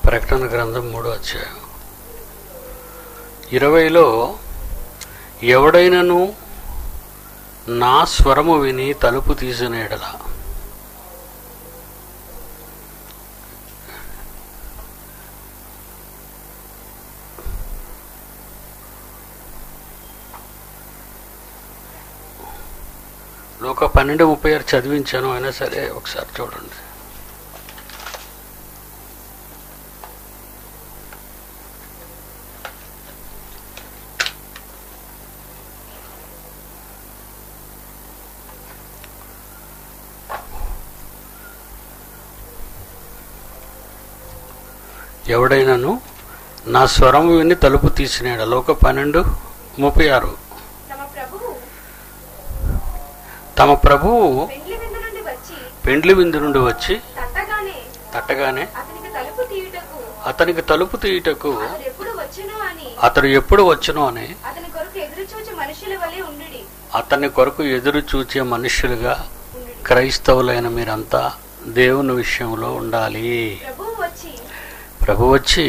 ప్రకటన గ్రంథం 3వ అధ్యాయం 20లో ఎవడైనను నా స్వరము విని తలుపు తీసిన యెడల లోక 12:36 చదివించాను, అయినా సరే ఒకసారి చూడండి. ఎవడైనాను నా స్వరము విని తలుపు తీసినాడు. లోక 12:36. తమ ప్రభువు పెండ్లి విందు నుండి వచ్చి తట్టగానే అతనికి తలుపు తీయుటకు అతడు ఎప్పుడు వచ్చును అని అతని కొరకు ఎదురు చూచే మనుష్యులుగా క్రైస్తవులైన మీరంతా దేవుని విషయంలో ఉండాలి. ప్రభు వచ్చి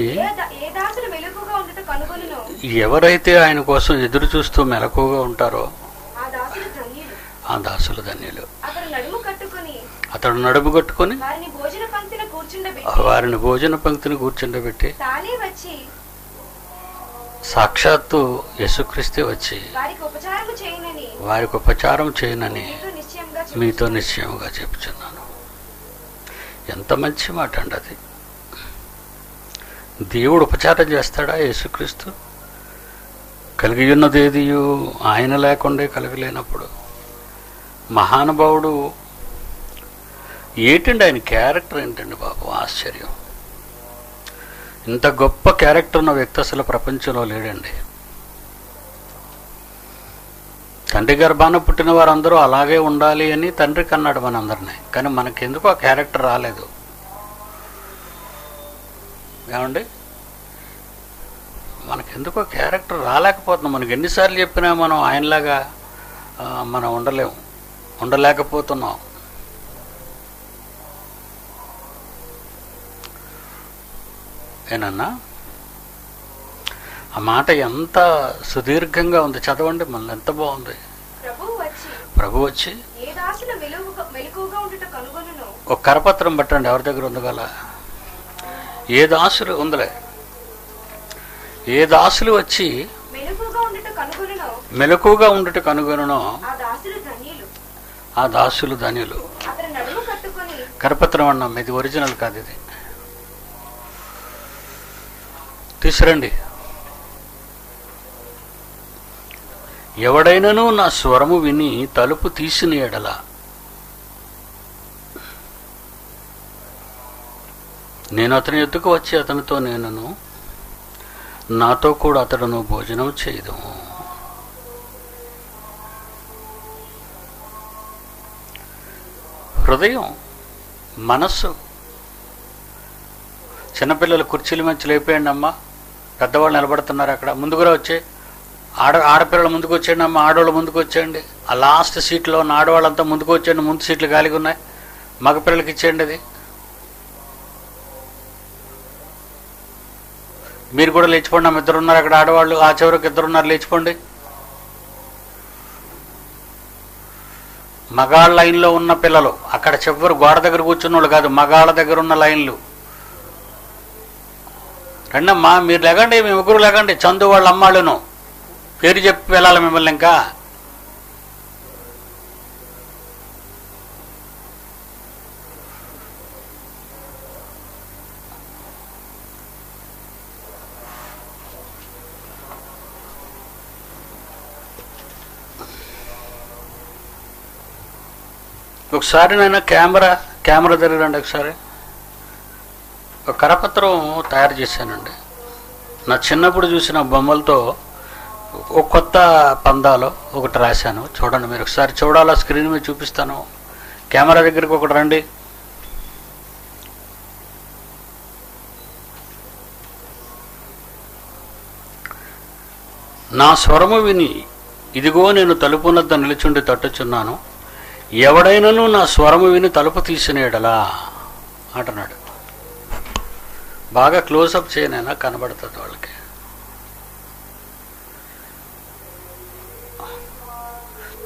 ఎవరైతే ఆయన కోసం ఎదురు చూస్తూ మెలకుగా ఉంటారో ఆ దాసులు ధన్యులు. అతడు నడుము కట్టుకొని వారిని భోజన పంక్తిని కూర్చుండబెట్టి సాక్షాత్తు యేసుక్రీస్తే వచ్చి వారికి ఉపచారం చేయనని మీతో నిశ్చయముగా చెప్పుచున్నాను. ఎంత మంచి మాట అండి అది. దేవుడు ఉపచారం చేస్తాడా? యేసుక్రీస్తు కలిగి ఉన్నదేదియు ఆయన లేకుండా కలగలేనప్పుడు మహానుభావుడు ఏంటండి ఆయన క్యారెక్టర్ ఏంటండి బాబు, ఆశ్చర్యం. ఇంత గొప్ప క్యారెక్టర్ ఉన్న వ్యక్తి అసలు ప్రపంచంలో లేడండి. తండ్రి గర్భాన పుట్టిన వారందరూ అలాగే ఉండాలి అని తండ్రి కన్నాడు మనందరినీ. కానీ మనకెందుకు ఆ క్యారెక్టర్ రాలేదు ఏమండి? మనకెందుకో క్యారెక్టర్ రాలేకపోతున్నాం. మనకి ఎన్నిసార్లు చెప్పినా మనం ఆయనలాగా మనం ఉండలేకపోతున్నాం. ఏనన్నా ఆ మాట ఎంత సుదీర్ఘంగా ఉంది, చదవండి మళ్ళీ, ఎంత బాగుంది. ప్రభు వచ్చి ఒక కరపత్రం పట్టండి, ఎవరి దగ్గర ఉంది గల ఏ దాసులు ఉందిలే, ఏ దాసులు వచ్చి మెలకుగా ఉండుట కనుగొనునో ఆ దాసులు ధన్యులు. కరపత్రం అన్నాం, ఇది ఒరిజినల్ కాదు, ఇది తీసురండి. ఎవడైనను నా స్వరము విని తలుపు తీసిన యెడల నేను అతని ఎద్దుకు వచ్చి అతనితో నేనును నాతో కూడా అతడును భోజనం చేయదు. హృదయం, మనస్సు. చిన్నపిల్లలు కుర్చీల మంచి లేపేయండి అమ్మ, పెద్దవాళ్ళు నిలబడుతున్నారు అక్కడ, ముందుకురా వచ్చే ఆడపిల్లలు ముందుకు వచ్చేయండి అమ్మ, ఆడవాళ్ళు ముందుకు వచ్చేయండి. ఆ లాస్ట్ సీట్లో ఉన్న ఆడవాళ్ళంతా ముందుకు వచ్చేయండి, ముందు సీట్లు ఖాళీగా ఉన్నాయి, మగపిల్లలకి ఇచ్చేయండి. అది మీరు కూడా లేచిపోండి అమ్మ, ఇద్దరున్నారు అక్కడ ఆడవాళ్ళు, ఆ చివరికి ఇద్దరున్నారు, లేచిపోండి. మగాళ్ళ లైన్లో ఉన్న పిల్లలు అక్కడ చివరి గోడ దగ్గర కూర్చున్న వాళ్ళు కాదు, మగాళ్ళ దగ్గర ఉన్న లైన్లు రండమ్మా, మీరు లేకండి, మీ ముగ్గురు లేకండి, చందు వాళ్ళ అమ్మాళ్ళను పేరు చెప్పి వెళ్ళాలి మిమ్మల్ని. ఇంకా ఒకసారి నేను కెమెరా దగ్గర రండి. ఒకసారి ఒక కరపత్రం తయారు చేశానండి. నా చిన్నప్పుడు చూసిన బొమ్మలతో ఒక కొత్త పందాలో ఒకటి రాశాను. చూడండి, మీరు ఒకసారి చూడాలా, స్క్రీన్ మీద చూపిస్తాను. కెమెరా దగ్గరికి ఒకటి రండి. నా స్వరము విని ఇదిగో నేను తలుపునద్ద నిలుచుండి తట్టుచున్నాను, ఎవడైనను నా స్వరము విని తలుపు తీసిన యెడల అంటున్నాడు. బాగా క్లోజప్ చేయనైనా కనబడుతుంది వాళ్ళకి.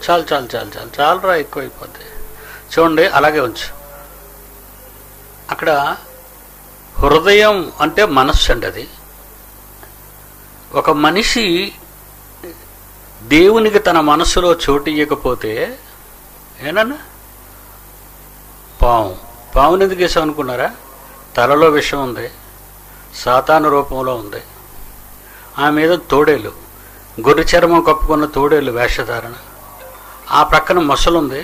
చాలు చాలు చాలు చాలు చాలురా, ఎక్కువైపోద్ది. చూడండి, అలాగే ఉంచు. అక్కడ హృదయం అంటే మనస్సు అండి. అది ఒక మనిషి దేవునికి తన మనస్సులో చోటు ఇవ్వకపోతే ఏనన్నా పావుని ఎందుకు వేసాం అనుకున్నారా? తలలో విషం ఉంది, సాతాను రూపంలో ఉంది, ఆ మీద తోడేలు, గొర్రె చర్మం కప్పుకున్న తోడేలు వేషధారణ, ఆ ప్రక్కన మొసలుంది,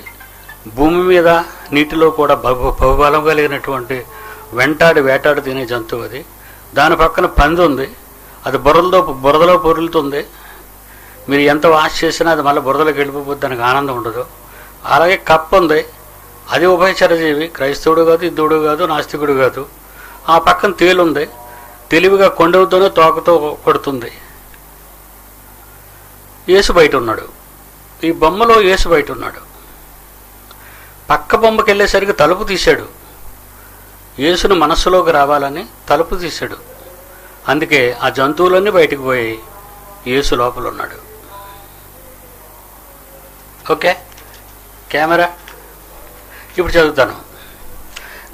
భూమి మీద నీటిలో కూడా బహుబలం కలిగినటువంటి వేటాడు తినే జంతువు అది. దాని పక్కన పంది ఉంది, అది బురదలో పొరులుతుంది. మీరు ఎంత వాష్ చేసినా అది మళ్ళీ బురదలోకి వెళ్ళిపోతే దానికి ఆనందం ఉండదు. అలాగే కప్ప ఉంది, అది ఉభయచరజీవి, క్రైస్తవుడు కాదు, హిందువుడు కాదు, నాస్తికుడు కాదు. ఆ పక్కన తేలుంది, తెలివిగా కొండవుతోనే తోకతో కొడుతుంది. యేసు బయట ఉన్నాడు, ఈ బొమ్మలో యేసు బయట ఉన్నాడు. పక్క బొమ్మకి వెళ్ళేసరికి తలుపు తీశాడు, యేసును మనస్సులోకి రావాలని తలుపు తీశాడు. అందుకే ఆ జంతువులన్నీ బయటకు పోయి యేసు లోపల ఉన్నాడు. ఓకే, కెమెరా ఇప్పుడు చదువుతాను.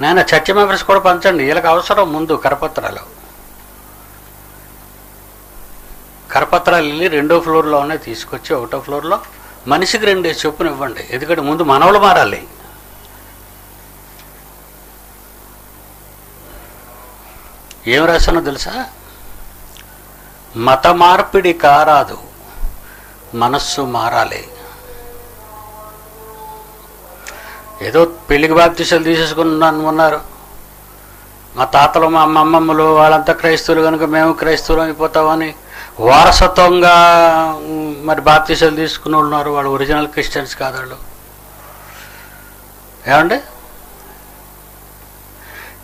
నాయన చర్చ మెంబర్స్ కూడా పంచండి, వీళ్ళకి అవసరం. ముందు కరపత్రాలు వెళ్ళి 2వ ఫ్లోర్లోనే తీసుకొచ్చి 1వ ఫ్లోర్లో మనిషికి 2 చొప్పున ఇవ్వండి. ఎందుకంటే ముందు మనవలు మారాలి. ఏం రాశానో తెలుసా? మత మార్పిడి కారాదు, మనస్సు మారాలి. ఏదో పెళ్లికి బాప్తీసాలు తీసేసుకున్నాను ఉన్నారు. మా తాతలు మా అమ్మమ్మలు వాళ్ళంతా క్రైస్తవులు కనుక మేము క్రైస్తవులు అయిపోతామని వారసత్వంగా మరి బాప్తీసాలు తీసుకుని ఉన్నారు. వాళ్ళు ఒరిజినల్ క్రిస్టియన్స్ కాదు వాళ్ళు. ఏమండి,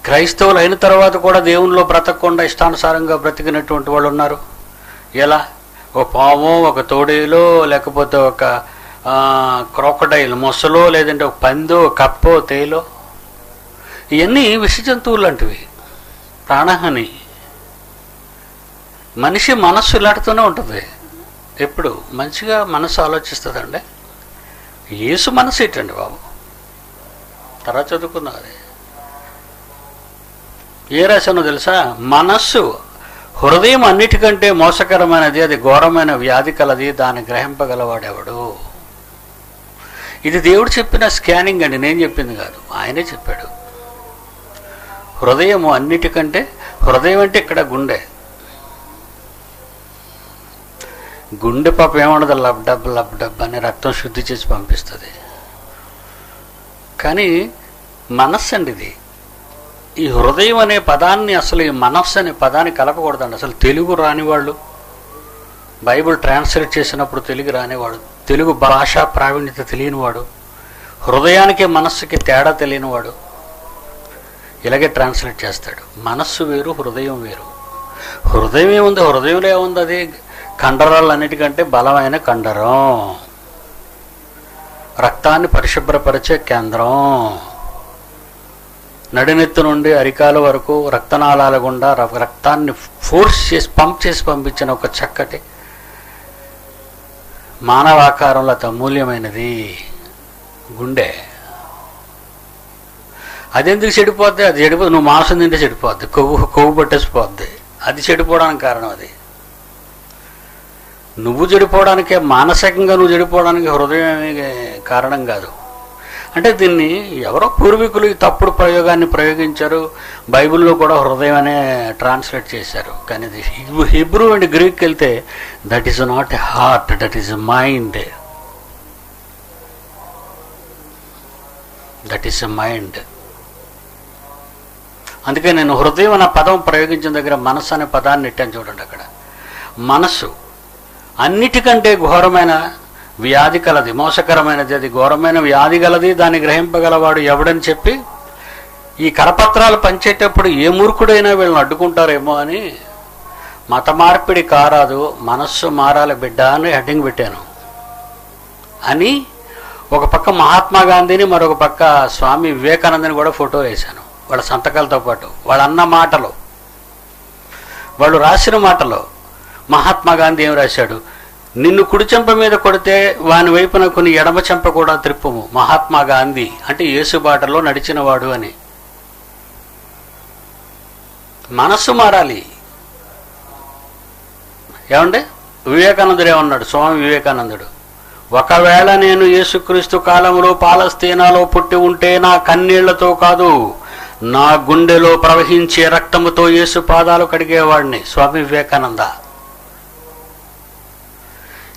క్రైస్తవులు అయిన తర్వాత కూడా దేవునిలో బ్రతకకుండా ఇష్టానుసారంగా బ్రతికినటువంటి వాళ్ళు ఉన్నారు. ఎలా? ఒక పాము, ఒక తోడేలో, లేకపోతే ఒక క్రోకడైల్ మొసలో, లేదంటే ఒక పందో, కప్పో, తేలో. ఇవన్నీ విష జంతువులు లాంటివి, ప్రాణహాని. మనిషి మనస్సు ఇలాంటితోనే ఉంటుంది. ఎప్పుడు మంచిగా మనసు ఆలోచిస్తుందండి. యేసు మనసు ఏంటండి బాబు? తర్వాత చదువుకుందాం. అది ఏ రాశానో తెలుసా? మనస్సు హృదయం అన్నిటికంటే మోసకరమైనది, అది ఘోరమైన వ్యాధి కలది, దాన్ని గ్రహింపగలవాడెవడు? ఇది దేవుడు చెప్పిన స్కానింగ్ అండి, నేను చెప్పింది కాదు, ఆయనే చెప్పాడు. హృదయము అన్నిటికంటే, హృదయం అంటే ఇక్కడ గుండె పాప ఏమన్నది, లబ్ అని రక్తం శుద్ధి చేసి పంపిస్తుంది. కానీ మనస్సు అండి ఇది. ఈ హృదయం అనే పదాన్ని, అసలు ఈ మనస్సు అనే పదాన్ని కలపకూడదండి. అసలు తెలుగు రానివాళ్ళు, బైబిల్ ట్రాన్స్లేట్ చేసినప్పుడు తెలుగు రానివాడు, తెలుగు భాషా ప్రావీణ్యత తెలియనివాడు, హృదయానికి మనస్సుకి తేడా తెలియనివాడు ఇలాగే ట్రాన్స్లేట్ చేస్తాడు. మనస్సు వేరు, హృదయం వేరు. హృదయం ఏముంది? హృదయంలో ఏముంది? అది కండరాలన్నిటికంటే బలమైన కండరం, రక్తాన్ని పరిశుభ్రపరిచే కేంద్రం, నడినెత్తు నుండి అరికాల వరకు రక్తనాళాల గుండా రక్తాన్ని ఫోర్స్ చేసి పంపించిన ఒక చక్కటి మానవాకారంలో అమూల్యమైనది గుండె. అది ఎందుకు చెడిపోద్ది? అది చెడిపోద్ది, నువ్వు మాంసం తింటే చెడిపోద్ది, కొవ్వు పట్టేసిపోద్ది. అది చెడిపోవడానికి కారణం అది. నువ్వు చెడిపోవడానికే, మానసికంగా నువ్వు చెడిపోవడానికి హృదయం కారణం కాదు. అంటే దీన్ని ఎవరో పూర్వీకులు ఈ తప్పుడు ప్రయోగాన్ని ప్రయోగించారు. బైబిల్లో కూడా హృదయం అనే ట్రాన్స్లేట్ చేశారు. కానీ ఇది హిబ్రూ అండ్ గ్రీక్కి వెళ్తే that is not a heart, that is a mind. That is a mind. అందుకే నేను హృదయం అనే పదం ప్రయోగించిన దగ్గర మనస్సు అనే పదాన్ని నెట్టాను. చూడండి, అక్కడ మనస్సు అన్నిటికంటే ఘోరమైన వ్యాధి కలది, మోసకరమైనది, అది ఘోరమైన వ్యాధి గలది, దాన్ని గ్రహింపగలవాడు ఎవడని చెప్పి ఈ కరపత్రాలు పంచేటప్పుడు ఏ మూర్ఖుడైనా వీళ్ళని అడ్డుకుంటారేమో అని మత మార్పిడి కారాదు, మనస్సు మారాలి బిడ్డ అని హెడ్డింగ్ పెట్టాను. అని ఒక పక్క మహాత్మా గాంధీని, మరొక పక్క స్వామి వివేకానందని కూడా ఫోటో వేశాను, వాళ్ళ సంతకాలతో పాటు. వాళ్ళ అన్న మాటలు వాళ్ళు రాసిన మాటలో మహాత్మా గాంధీ ఏం రాశాడు? నిన్ను కుడి చెంప మీద కొడితే వాని వైపున కొన్ని ఎడమ చెంప కూడా త్రిప్పము. మహాత్మా గాంధీ అంటే యేసు బాటలో నడిచినవాడు అని. మనస్సు మారాలి. ఏమండి, వివేకానందుడు ఏమన్నాడు? స్వామి వివేకానందుడు, ఒకవేళ నేను యేసుక్రీస్తు కాలంలో పాలస్తీనాలో పుట్టి ఉంటే నా కన్నీళ్లతో కాదు, నా గుండెలో ప్రవహించే రక్తముతో యేసు పాదాలు కడిగేవాడిని. స్వామి వివేకానంద.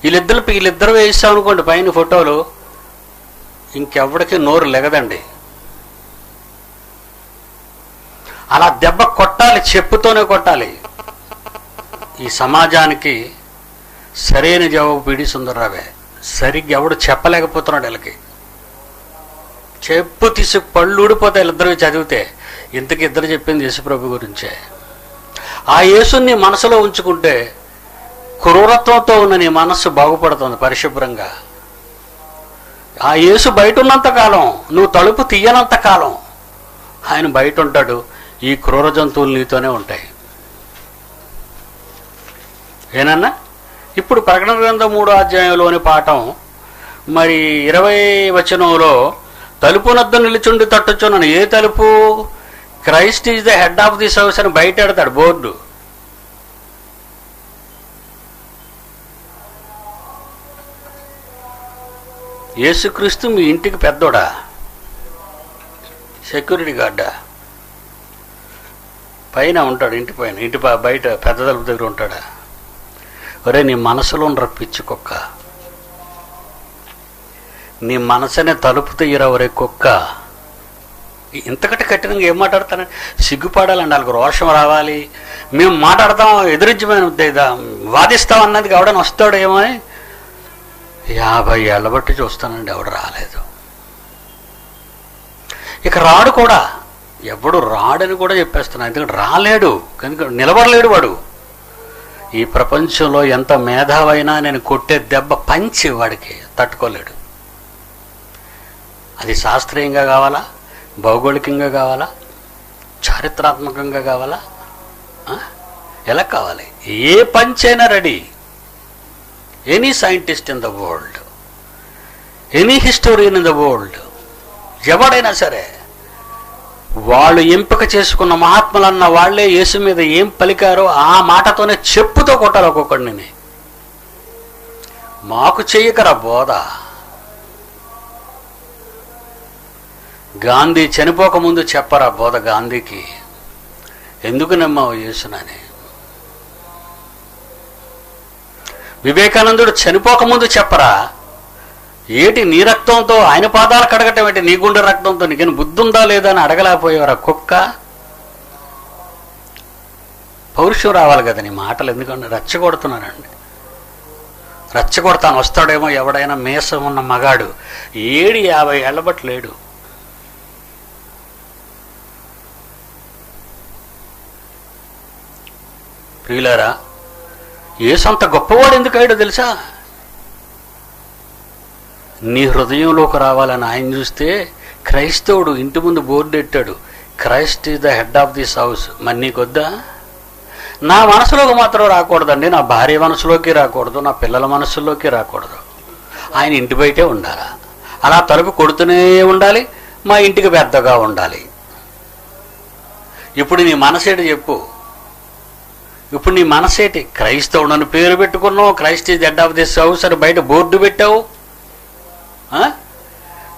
వీళ్ళిద్దరు వేసాం అనుకోండి పైన ఫోటోలు, ఇంకెవడికి నోరు లెగదండి. అలా దెబ్బ కొట్టాలి, చెప్పుతోనే కొట్టాలి. ఈ సమాజానికి సరైన జవాబు పిడి సుందర్రావే. సరిగ్గా ఎవడు చెప్పలేకపోతున్నాడు వీళ్ళకి. చెప్పు తీసి పళ్ళు ఊడిపోతే వీళ్ళిద్దరు చదివితే. ఇంతకి ఇద్దరు చెప్పింది యేసుప్రభు గురించే. ఆ యేసుని మనసులో ఉంచుకుంటే క్రూరత్వంతో ఉన్న నీ మనస్సు బాగుపడుతుంది పరిశుభ్రంగా. ఆ యేసు బయట ఉన్నంతకాలం, నువ్వు తలుపు తీయనంతకాలం ఆయన బయట ఉంటాడు. ఈ క్రూర జంతువులు నీతోనే ఉంటాయి. ఏనన్నా? ఇప్పుడు ప్రకటన గ్రంథం 3వ అధ్యాయంలోని పాఠం మరి 20వ వచనంలో తలుపునొద్ద నిలుచుండి తట్టుచున్నాను. ఏ తలుపు? Christ is the head of this house అని బయట ఎడతాడు బోర్డు. యేసుక్రీస్తు మీ ఇంటికి పెద్దోడా? సెక్యూరిటీ గార్డా? పైన ఉంటాడు, ఇంటి పైన, ఇంటి బయట పెద్ద తలుపు దగ్గర ఉంటాడా? ఒరే, నీ మనసులో రప్పించు కుక్క, నీ మనసునే తలుపు తీయరా ఒరే కుక్క. ఇంతకంటే కఠినంగా ఏం మాట్లాడతానండి? సిగ్గుపడాలండి, వాళ్ళకి రోషం రావాలి. మేము మాట్లాడతాం, ఎదురించి మేము వాదిస్తాం అన్నది ఎవడని వస్తాడేమో అని 50 ఏళ్ళ బట్టి చూస్తానండి, ఎవడు రాలేదు. ఇక రాడు కూడా, ఎవడు రాడని కూడా చెప్పేస్తున్నాను. ఎందుకంటే రాలేడు, కనుక నిలబడలేడు వాడు. ఈ ప్రపంచంలో ఎంత మేధావైనా నేను కొట్టే దెబ్బ పంచి వాడికి తట్టుకోలేడు. అది శాస్త్రీయంగా కావాలా, భౌగోళికంగా కావాలా, చారిత్రాత్మకంగా కావాలా, ఎలా కావాలి? ఏ పంచైనా ready. Any scientist in the world, any historian in the world, ఎవడైనా సరే వాళ్ళు ఎంపిక చేసుకున్న మహాత్ములన్న వాళ్లే యేసు మీద ఏం పలికారో ఆ మాటతోనే చెప్పుతో కొట్టాలి ఒక్కొక్కడిని. మాకు చెయ్యకరా బోధ. గాంధీ చనిపోకముందు చెప్పరా బోధ గాంధీకి? ఎందుకు నమ్మావు యేసునని? వివేకానందుడు చనిపోకముందు చెప్పరా? ఏటి నీ రక్తంతో ఆయన పాదాలు కడగటం ఏంటి? నీ గుండె రక్తంతో నీకేం బుద్ధి ఉందా లేదా అని అడగలేకపోయేవారా కుక్క? పౌరుషం రావాలి కదా నీ మాటలు. ఎందుకంటే రెచ్చగొడుతున్నానండి, రెచ్చగొడతాను. వస్తాడేమో ఎవడైనా మీసం ఉన్న మగాడు. 50 ఏళ్ల బట్టి లేడు. ప్రియులారా, యేసు అంత గొప్పవాడు ఎందుకయ్యాడో తెలుసా? నీ హృదయంలోకి రావాలని ఆయన చూస్తే క్రైస్తవుడు ఇంటి ముందు బోర్డు పెట్టాడు, Christ is the head of this house. మరి నీకొద్దా? నా మనసులోకి మాత్రం రాకూడదండి, నా భార్య మనసులోకి రాకూడదు, నా పిల్లల మనసుల్లోకి రాకూడదు. ఆయన ఇంటి బయటే ఉండాలా. అలా తలుపు కొడుతూనే ఉండాలి, మా ఇంటికి పెద్దగా ఉండాలి. ఇప్పుడు నీ మనసేటి చెప్పు. ఇప్పుడు నీ మనసేటి? క్రైస్తవుడని పేరు పెట్టుకున్నావు, Christ is head of this house అని బయట బోర్డు పెట్టావు.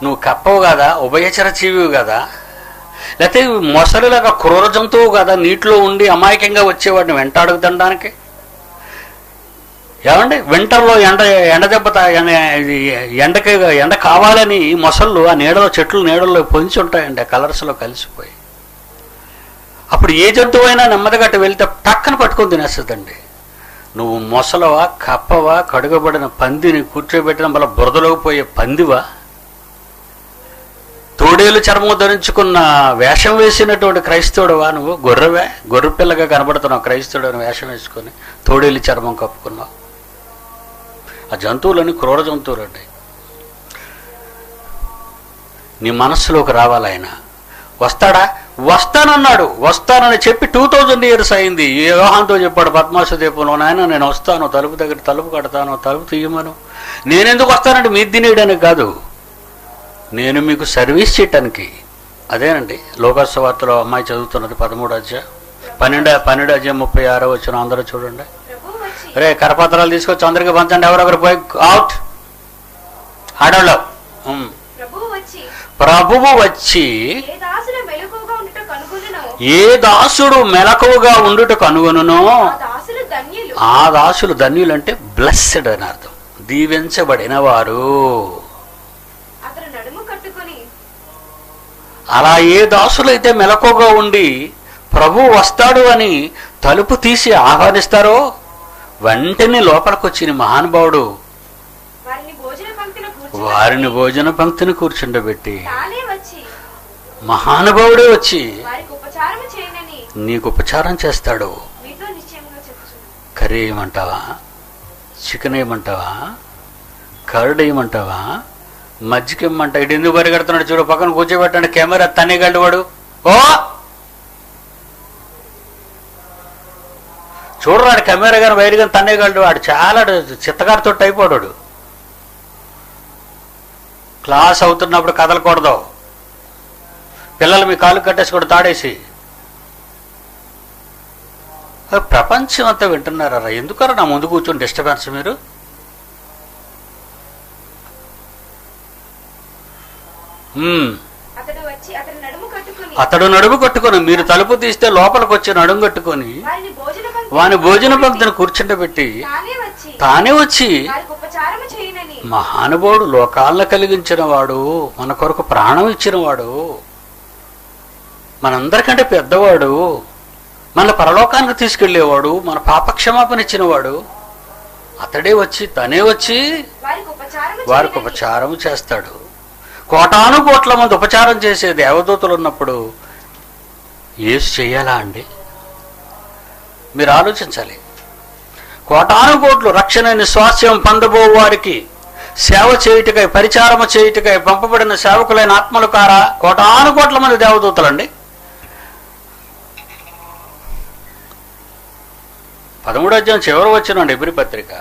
నువ్వు కప్పవు కదా, ఉభయచర జీవివు కదా, లేకపోతే మొసలిలాగా క్రూర జంతువు కదా, నీటిలో ఉండి అమాయకంగా వచ్చేవాడిని వెంటాడుకు తినడానికి. ఏమండి, వింటర్లో ఎండ దెబ్బ ఎండ కావాలని మొసళ్ళు ఆ నీడలో, చెట్లు నీడల్లో పొంచి ఉంటాయండి, ఆ కలర్స్లో కలిసిపోయి. అప్పుడు ఏ జంతువు అయినా నెమ్మదిగా వెళ్తే టక్కన పట్టుకొని తినేస్తుందండి. నువ్వు మొసలవా, కప్పవా, కడుగబడిన పందిని కూర్చోబెట్టిన మళ్ళీ బురదలోకి పోయే పందివా? తోడేలు చర్మం ధరించుకున్న వేషం వేసినటువంటి క్రైస్తవుడువా నువ్వు? గొర్రెవే, గొర్రె పిల్లగా కనబడుతున్నావు క్రైస్తవుడు అని వేషం వేసుకొని తోడేలు చర్మం కప్పుకున్నావు. ఆ జంతువులని క్రూర జంతువులు అండి. నీ మనస్సులోకి రావాలి ఆయన. వస్తాడా? వస్తానన్నాడు. వస్తానని చెప్పి 2000 years అయింది. యోహానుతో చెప్పాడు పద్మాసు దీపంలో, నాయన నేను వస్తాను, తలుపు దగ్గర తలుపు కడతాను, తలుపు తీయమను. నేనెందుకు వస్తానంటే మీరు తినేయడానికి కాదు, నేను మీకు సర్వీస్ చేయటానికి. అదేనండి లోకాసు వార్తలో అమ్మాయి చదువుతున్నది 13వ అధ్యాయం 12వ అధ్యాయం 36వ వచనం. అందరూ చూడండి. రే కరపత్రాలు తీసుకొచ్చి అందరికి పంచండి, ఎవరొకరు పోయి అవుట్ ఆడవాళ్ళు. ప్రభువు వచ్చి ఏ దాసుడు మెలకువగా ఉండుట కనుగొనునో ఆ దాసులు ధన్యులు. అంటే బ్లెస్డ్ అని అర్థం, దీవించబడిన వారు. అలా ఏ దాసులైతే మెలకువగా ఉండి ప్రభు వస్తాడు అని తలుపు తీసి ఆహ్వానిస్తారో వెంటనే లోపలికి వచ్చిన మహానుభావుడు వారిని భోజన పంక్తిని కూర్చుండబెట్టి మహానుభావుడే వచ్చి నీకు ఉపచారం చేస్తాడు. కర్రీ ఏమంటావా, చికెన్ ఏమంటావా, కర్డ్ ఏమంటావా, మజ్జిగ ఇమ్మంటా. ఇటు ఎందుకు పరిగెడుతున్నాడు చూడు, పక్కన కూర్చోబెట్టండి, కెమెరా తన్నేగలడు వాడు. ఓ చూడరాడు కెమెరా కానీ వైర్ కానీ తన్నేగలడు వాడు. చాలా చిత్తగారితో అయిపోయాడు. క్లాస్ అవుతున్నప్పుడు కదలకూడదు. పిల్లలు మీ కాలు కట్టేసుకోడు తాడేసి. ప్రపంచం అంతా వింటున్నారా? ఎందుకరా నా ముందు కూర్చొని డిస్టర్బెన్స్ మీరు? అతడు నడుము కట్టుకొని, మీరు తలుపు తీస్తే లోపలికి వచ్చి నడుము కట్టుకొని వాని భోజన పంక్తిని కూర్చుండబెట్టి తానే వచ్చి మహానుభావుడు, లోకాలను కలిగించిన వాడు, మన కొరకు ప్రాణం ఇచ్చిన వాడు, మనందరికంటే పెద్దవాడు, మన పరలోకానికి తీసుకెళ్లేవాడు, మన పాపక్షమాపణ ఇచ్చినవాడు, అతడే వచ్చి తనే వచ్చి వారికి ఉపచారం చేస్తాడు. కోటాను కోట్ల మంది ఉపచారం చేసే దేవదూతలు ఉన్నప్పుడు యేసు చెయ్యాలా అండి? మీరు ఆలోచించాలి. కోటాను కోట్లు రక్షణ స్వాస్థ్యం పొందబో వారికి సేవ చేయుటకై, పరిచారము చేయుటకై పంపబడిన సేవకులైన ఆత్మలు కారా కోటాను కోట్ల మంది దేవదూతలండి. 13వ అధ్యాయం చివరి వచ్చినండి ఎబ్రీ పత్రిక.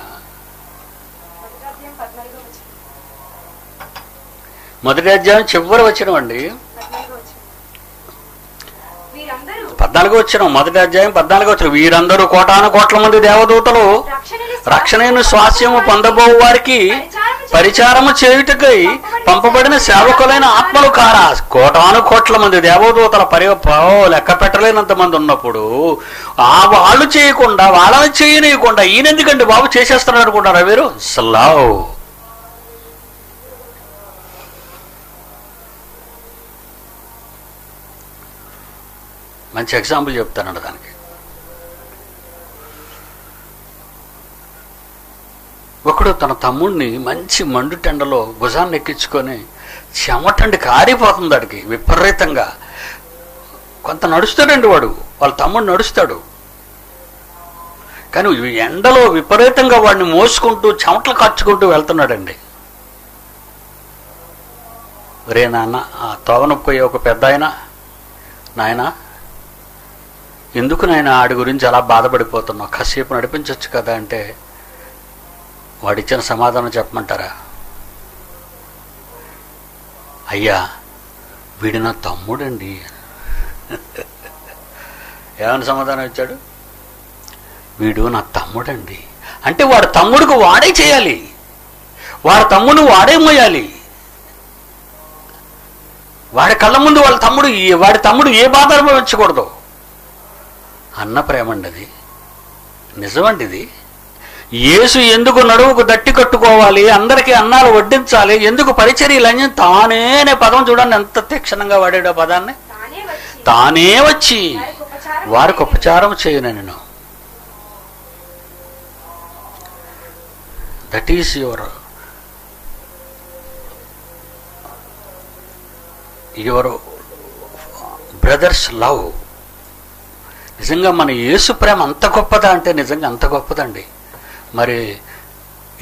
మొదటి అధ్యాయం చివరి వచ్చినవండి 14వ వచనం. మొదటి అధ్యాయం 14వ వచనం. వీరందరూ కోటాను కోట్ల మంది దేవదూతలు రక్షణ స్వాస్యము పొందబో వారికి పరిచారము చేయుటకై పంపబడిన సేవకులైన ఆత్మలు కారా. కోటాను కోట్ల మంది దేవదూతల లెక్క పెట్టలేనంత మంది ఉన్నప్పుడు ఆ వాళ్ళు చేయకుండా, వాళ్ళని చేయనీయకుండా ఈయన ఎందుకండి బాబు చేసేస్తున్నాడు అనుకుంటారా వీరు? సల్లావ్. మంచి ఎగ్జాంపుల్ చెప్తానండి దానికి. ఒకడు తన తమ్ముడిని మంచి మండు టెండలో భుజాన్ని ఎక్కించుకొని చెమటండి కారిపోతుంది వాడికి విపరీతంగా. కొంత నడుస్తాడండి వాడు, వాళ్ళ తమ్ముడు నడుస్తాడు, కానీ ఎండలో విపరీతంగా వాడిని మోసుకుంటూ చెమటలు ఖర్చుకుంటూ వెళ్తున్నాడండి. రే నాన్న, ఆ తోవనొక్కోయే ఒక పెద్ద ఆయన, నాయన ఎందుకు నాయన ఆడి గురించి అలా బాధపడిపోతున్నావు, కాసేపు నడిపించవచ్చు కదా అంటే వాడిచ్చిన సమాధానం చెప్పమంటారా? అయ్యా వీడు నా తమ్ముడండి. ఏమని సమాధానం ఇచ్చాడు? వీడు నా తమ్ముడండి. అంటే వాడు తమ్ముడికి వాడే చేయాలి, వాడి తమ్ముడు వాడే మోయాలి. వాడి కళ్ళ ముందు వాడి తమ్ముడు ఏ బాధ అనుభవించకూడదు అన్న ప్రేమండి అది. నిజమండి ఇది. యేసు ఎందుకు నడువుకు దట్టి కట్టుకోవాలి, అందరికీ అన్నాలు వడ్డించాలి, ఎందుకు పరిచర్యలు తానే అనే పదం చూడండి ఎంత తీక్షణంగా వాడాడు ఆ పదాన్ని. తానే వచ్చి వారికి ఉపచారం చేయను నేను. That is your brothers love. నిజంగా మన యేసు ప్రేమ అంత గొప్పదా అంటే నిజంగా అంత గొప్పదండి. మరి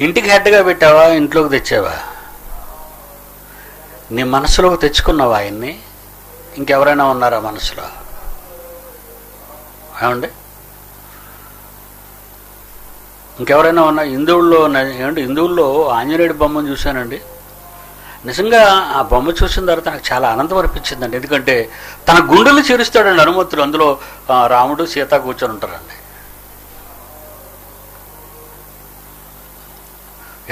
ఇంటికి హెడ్గా పెట్టావా, ఇంట్లోకి తెచ్చావా? నీ మనసులోకి తెచ్చుకున్నావా ఆయన్ని? ఇంకెవరైనా ఉన్నారా మనసులో? ఏమండి, ఇంకెవరైనా ఉన్నా? హిందువుల్లో ఆంజనేయుడి బొమ్మను చూశానండి. నిజంగా ఆ బొమ్మ చూసిన తర్వాత నాకు చాలా ఆనందం అనిపించిందండి. ఎందుకంటే తన గుండెలు చేరుస్తాడండి హనుమంతుడు. అందులో రాముడు సీత కూర్చొని ఉంటారండి.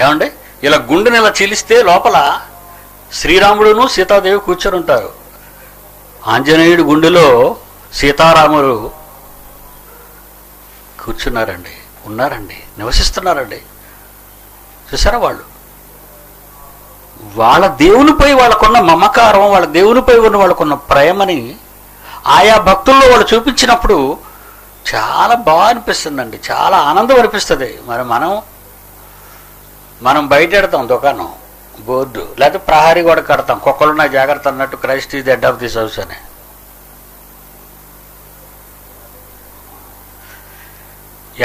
ఏమండి, ఇలా గుండెని ఇలా చీలిస్తే లోపల శ్రీరాముడును సీతాదేవి కూర్చొని ఉంటారు. ఆంజనేయుడి గుండెలో సీతారాములు కూర్చున్నారండి, ఉన్నారండి, నివసిస్తున్నారండి. చూసారా? వాళ్ళ దేవునిపై వాళ్ళకున్న మమకారం, వాళ్ళ దేవునిపై ఉన్న వాళ్ళకున్న ప్రేమని ఆయా భక్తుల్లో వాళ్ళు చూపించినప్పుడు చాలా బాగా అనిపిస్తుందండి, చాలా ఆనందం అనిపిస్తుంది. మరి మనం బయట పెడతాం దుకాణం బోర్డు, లేకపోతే ప్రహారీ కూడా కడతాం, కుక్కలున్న జాగ్రత్త అన్నట్టు, Christ is the head of this house అని.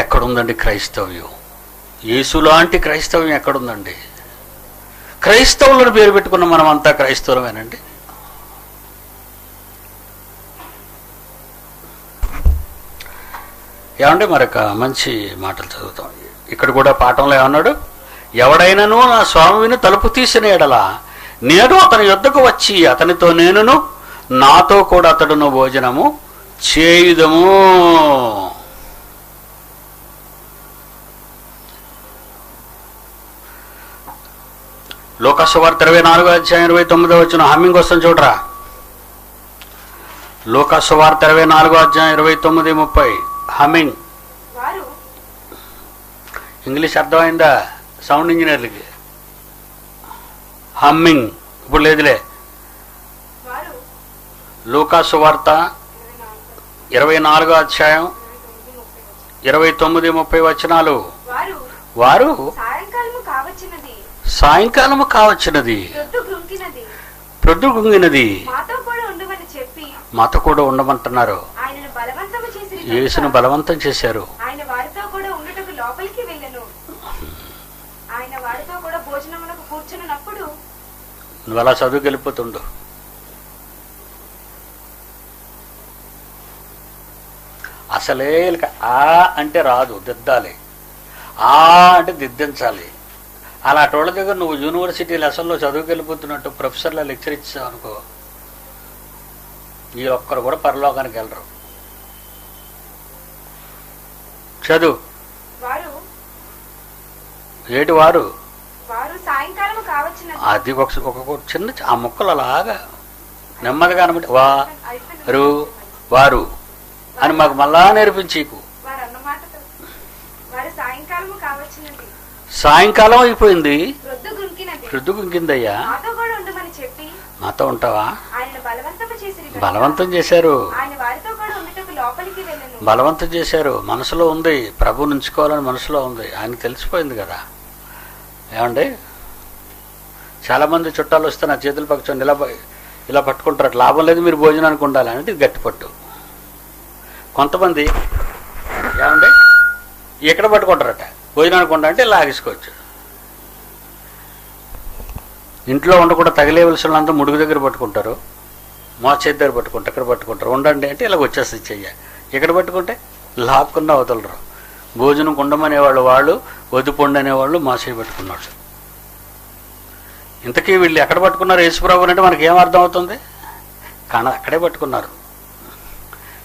ఎక్కడుందండి క్రైస్తవ్యం? యేసులాంటి క్రైస్తవ్యం ఎక్కడుందండి? క్రైస్తవులను పేరు పెట్టుకున్న మనం అంతా క్రైస్తవులమేనండి. ఏమంటే మరొక మంచి మాటలు చదువుతాం. ఇక్కడ కూడా పాఠంలో ఏమన్నాడు? ఎవడైనాను నా స్వామిని తలుపు తీసిన ఎడల నేను అతని యొద్దకు వచ్చి అతనితో నేనును నాతో కూడా అతడును భోజనము చేయుదము. లోకాసువార్త 24:29 హమ్మింగ్ వస్తుంది చూడరా. లోకాసువార్త 24:29-30 హమ్మింగ్. ఇంగ్లీష్ అర్థమైందా సౌండ్ ఇంజనీర్లకి? హమ్మింగ్ ఇప్పుడు లేదులే. లోకాసువార్త 24:29-30 వారు సాయంకాలము కావచ్చినది, ప్రొద్దు గుంగినది, మాతో కూడా ఉండమంటున్నారు. యేసును బలవంతం చేశారు. నువ్వు అలా చదువుకు వెళ్ళిపోతుండు. అసలే ఆ అంటే రాదు, దిద్దాలి. ఆ అంటే దిద్దించాలి. అలాంటి వాళ్ళ దగ్గర నువ్వు యూనివర్సిటీ లెసన్లో చదువుకు వెళ్ళిపోతున్నట్టు ప్రొఫెసర్ల లెక్చర్ ఇచ్చావు అనుకో, ఈ ఒక్కరు కూడా పరలోకానికి వెళ్ళరు. చదువు ఏటి వారు అది ఒక చిన్న ఆ మొక్కలు అలాగా నెమ్మదిగా అనమాట. వారు అని మాకు మళ్ళా నేర్పించీకు. సాయంకాలం అయిపోయింది, ప్రొద్దు గుంకిందయ్యా, మాతో ఉంటావా? బలవంతం చేశారు, బలవంతం చేశారు. మనసులో ఉంది, ప్రభువుని ఉంచుకోవాలని మనసులో ఉంది. ఆయనకు తెలిసిపోయింది కదా. ఏమండి, చాలామంది చుట్టాలు వస్తే నా చేతులు పక్కన ఇలా పట్టుకుంటారు. లాభం లేదు, మీరు భోజనానికి ఉండాలి అంటే ఇది గట్టి పట్టు. కొంతమంది ఏమండి ఎక్కడ పట్టుకుంటారట, భోజనానికి ఉండాలంటే ఇలా ఆగిసుకోవచ్చు. ఇంట్లో ఉండకుండా తగిలేవలసిన వాళ్ళంతా ముడుగు దగ్గర పట్టుకుంటారు, మోచేతి దగ్గర పట్టుకుంటారు, ఎక్కడ పట్టుకుంటారు. ఉండండి అంటే ఇలాగ వచ్చేస్తుంది చెయ్య. ఎక్కడ పట్టుకుంటే లాక్కున్నా వదలరు. భోజనం ఉండమనేవాళ్ళు వాళ్ళు, వద్దుపొండి అనేవాళ్ళు మోచేయి పట్టుకున్నాడు. ఇంతకీ వీళ్ళు ఎక్కడ పట్టుకున్నారు యేసుప్రభు అంటే మనకి ఏమర్థం అవుతుంది? కానీ అక్కడే పట్టుకున్నారు,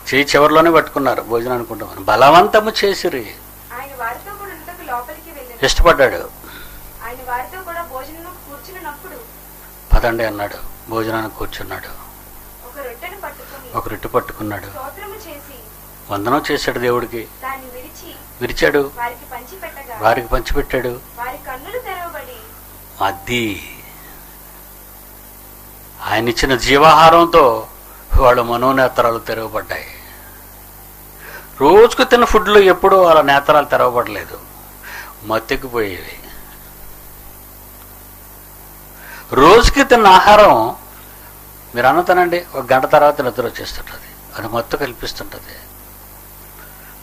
చేయి చివరిలోనే పట్టుకున్నారు. భోజనానికి ఉండమని బలవంతము చేసిరి. ఇష్టపడ్డాడు. పదండి అన్నాడు, భోజనానికి కూర్చున్నాడు. ఒక రొట్టె పట్టుకున్నాడు, వందనం చేశాడు దేవుడికి, విరిచాడు, వారికి పంచిపెట్టాడు. అది ఆయన ఇచ్చిన జీవాహారంతో వాళ్ళ మనోనేత్రాలు తెరవబడ్డాయి. రోజుకు తిన్న ఫుడ్లో ఎప్పుడూ వాళ్ళ నేత్రాలు తెరవబడలేదు, మత్తెక్కిపోయేవి. రోజుకి తిన్న ఆహారం మీరు అన్నతనండి, ఒక గంట తర్వాత నిద్ర వచ్చేస్తుంటుంది, అది మత్తు కల్పిస్తుంటుంది.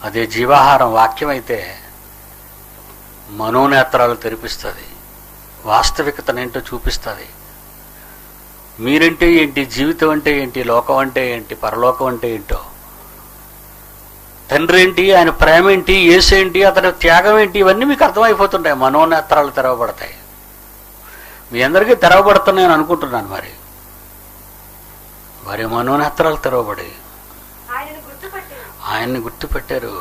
అదే జీవాహారం వాక్యం అయితే మనోనేత్రాలు తెరిపిస్తుంది, వాస్తవికతనేంటో చూపిస్తుంది. మీరంటే ఏంటి, జీవితం అంటే ఏంటి, లోకం అంటే ఏంటి, పరలోకం అంటే ఏంటో, తండ్రి ఏంటి, ఆయన ప్రేమ ఏంటి, యేసు ఏంటి, అతని త్యాగం ఏంటి, ఇవన్నీ మీకు అర్థమైపోతుంటాయి. మనోనేత్రాలు తెరవబడతాయి. మీ అందరికీ తెరవబడుతున్నాయని అనుకుంటున్నాను. మరి మనోనేత్రాలు తెరవబడి ఆయన్ని గుర్తుపెట్టారు.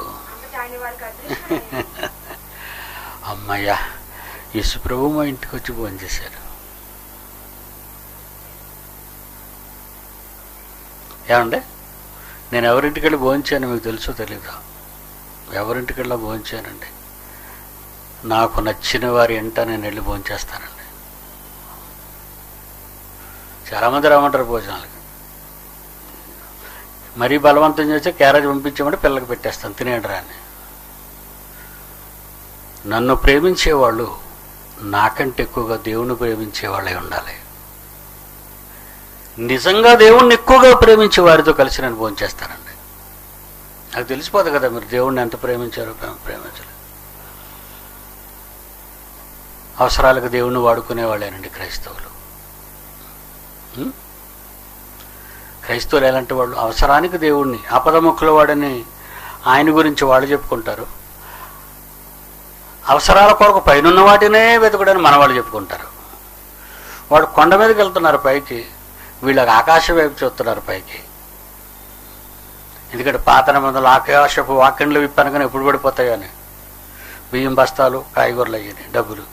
అమ్మయ్యా, యేసు ప్రభు మా ఇంటికి వచ్చి భోజనం చేశారు. ఏమండి, నేను ఎవరింటికి వెళ్ళి భోంచాను మీకు తెలుసో తెలీదా? ఎవరింటికి వెళ్ళా భోంచానండి. నాకు నచ్చిన వారి ఎంట నేను వెళ్ళి భోంచేస్తానండి. చాలామంది రమ్మంటారు భోజనాలకి. మరీ బలవంతం చేస్తే క్యారేజ్ పంపించామంటే పిల్లలకి పెట్టేస్తాను, తినేయండి రా అని. నన్ను ప్రేమించేవాళ్ళు నాకంటే ఎక్కువగా దేవుణ్ణి ప్రేమించేవాళ్ళే ఉండాలి. నిజంగా దేవుణ్ణి ఎక్కువగా ప్రేమించే వారితో కలిసి నేను భోంచేస్తానండి. నాకు తెలిసిపోదు కదా మీరు దేవుణ్ణి ఎంత ప్రేమించారో ప్రేమించలేదు. అవసరాలకు దేవుణ్ణి వాడుకునేవాళ్ళేనండి క్రైస్తవులు. క్రైస్తవులు ఎలాంటి వాళ్ళు? అవసరానికి దేవుణ్ణి, ఆపదముక్కుల వాడని ఆయన గురించి వాళ్ళు చెప్పుకుంటారు. అవసరాల కొరకు పైనున్న వాటినే వెతుకుడని మన వాళ్ళు చెప్పుకుంటారు. వాడు కొండ మీదకి వెళ్తున్నారు పైకి, వీళ్ళకి ఆకాశం వైపు చూస్తున్నారు పైకి. ఎందుకంటే పాత నిబంధనలు ఆకాశపు వాక్యంలు విప్పనగానే ఎప్పుడు పడిపోతాయో అని. బియ్యం బస్తాలు, కాయగూరలు అయ్యాయి, డబ్బులు.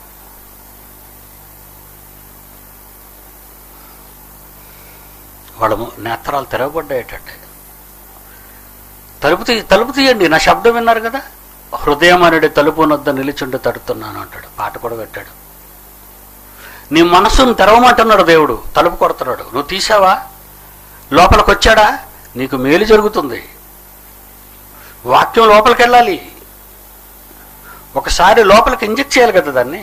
వాళ్ళ నేత్రాలు తెరవబడ్డాయటండి. తలుపు తీయండి, నా శబ్దం విన్నారు కదా. హృదయం అనేది తలుపు నొద్ద నిలిచుండి తడుతున్నాను అంటాడు, పాట కూడా పెట్టాడు. నీ మనసును తెరవమంటున్నాడు దేవుడు, తలుపు కొడుతున్నాడు. నువ్వు తీసావా? లోపలికి వచ్చాడా? నీకు మేలు జరుగుతుంది. వాక్యం లోపలికి వెళ్ళాలి. ఒకసారి లోపలికి ఇంజెక్ట్ చేయాలి కదా దాన్ని,